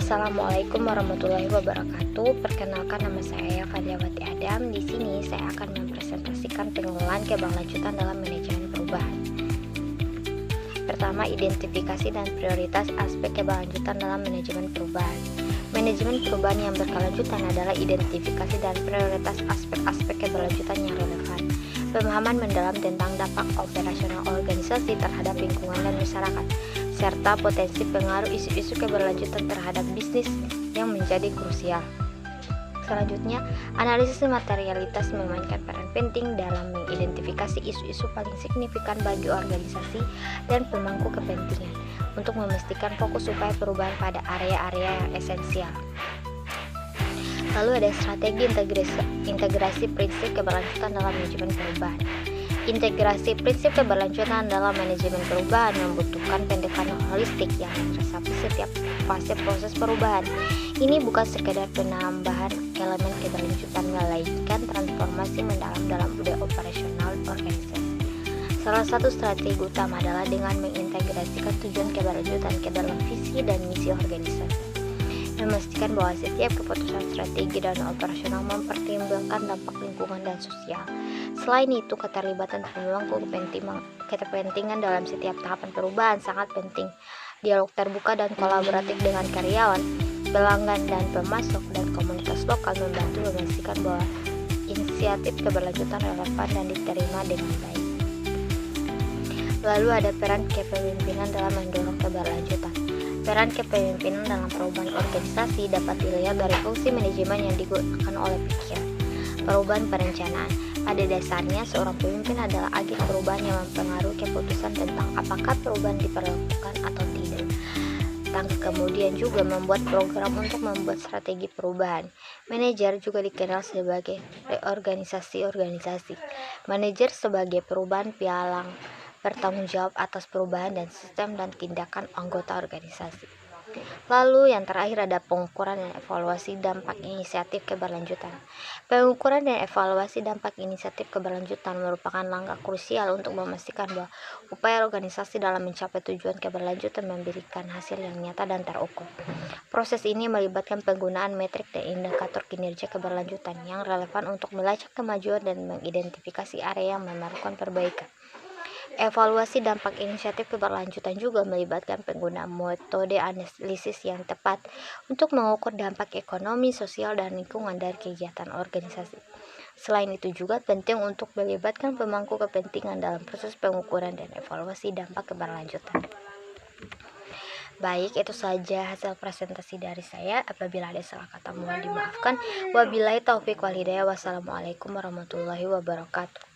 Assalamualaikum warahmatullahi wabarakatuh. Perkenalkan, nama saya Fadliawati Adam. Di sini saya akan mempresentasikan pengelolaan keberlanjutan dalam manajemen perubahan. Pertama, identifikasi dan prioritas aspek keberlanjutan dalam manajemen perubahan. Manajemen perubahan yang berkelanjutan adalah identifikasi dan prioritas aspek-aspek keberlanjutan yang relevan. Pemahaman mendalam tentang dampak operasional organisasi terhadap lingkungan dan masyarakat, serta potensi pengaruh isu-isu keberlanjutan terhadap bisnis yang menjadi krusial. Selanjutnya, analisis materialitas memainkan peran penting dalam mengidentifikasi isu-isu paling signifikan bagi organisasi dan pemangku kepentingan untuk memastikan fokus upaya perubahan pada area-area yang esensial. Lalu ada strategi integrasi prinsip keberlanjutan dalam manajemen perubahan. Integrasi prinsip keberlanjutan dalam manajemen perubahan membutuhkan pendekatan holistik yang meresapi setiap fase proses perubahan. Ini bukan sekedar penambahan elemen keberlanjutan, melainkan transformasi mendalam dalam budaya operasional organisasi. Salah satu strategi utama adalah dengan mengintegrasikan tujuan keberlanjutan ke dalam visi dan misi organisasi, memastikan bahwa setiap keputusan strategi dan operasional mempertimbangkan dampak lingkungan dan sosial. Selain itu, keterlibatan pemangku kepentingan dalam setiap tahapan perubahan sangat penting. Dialog terbuka dan kolaboratif dengan karyawan, pelanggan dan pemasok, dan komunitas lokal membantu memastikan bahwa inisiatif keberlanjutan relevan dan diterima dengan baik. Lalu ada peran kepemimpinan dalam mendorong keberlanjutan. Peran kepemimpinan dalam perubahan organisasi dapat dilihat dari fungsi manajemen yang digunakan oleh pikiran perubahan perencanaan. Pada dasarnya, seorang pemimpin adalah agen perubahan yang mempengaruhi keputusan tentang apakah perubahan diperlakukan atau tidak. Kemudian juga membuat program untuk membuat strategi perubahan. Manajer juga dikenal sebagai reorganisasi organisasi. Manajer sebagai perubahan pialang bertanggung jawab atas perubahan dan sistem dan tindakan anggota organisasi. Lalu yang terakhir ada pengukuran dan evaluasi dampak inisiatif keberlanjutan. Pengukuran dan evaluasi dampak inisiatif keberlanjutan merupakan langkah krusial untuk memastikan bahwa upaya organisasi dalam mencapai tujuan keberlanjutan memberikan hasil yang nyata dan terukur. Proses ini melibatkan penggunaan metrik dan indikator kinerja keberlanjutan yang relevan untuk melacak kemajuan dan mengidentifikasi area yang memerlukan perbaikan. Evaluasi dampak inisiatif keberlanjutan juga melibatkan penggunaan metode analisis yang tepat untuk mengukur dampak ekonomi, sosial, dan lingkungan dari kegiatan organisasi. Selain itu juga penting untuk melibatkan pemangku kepentingan dalam proses pengukuran dan evaluasi dampak keberlanjutan. Baik, itu saja hasil presentasi dari saya. Apabila ada salah kata mohon dimaafkan. Wabillahi taufiq wal hidayah. Wassalamualaikum warahmatullahi wabarakatuh.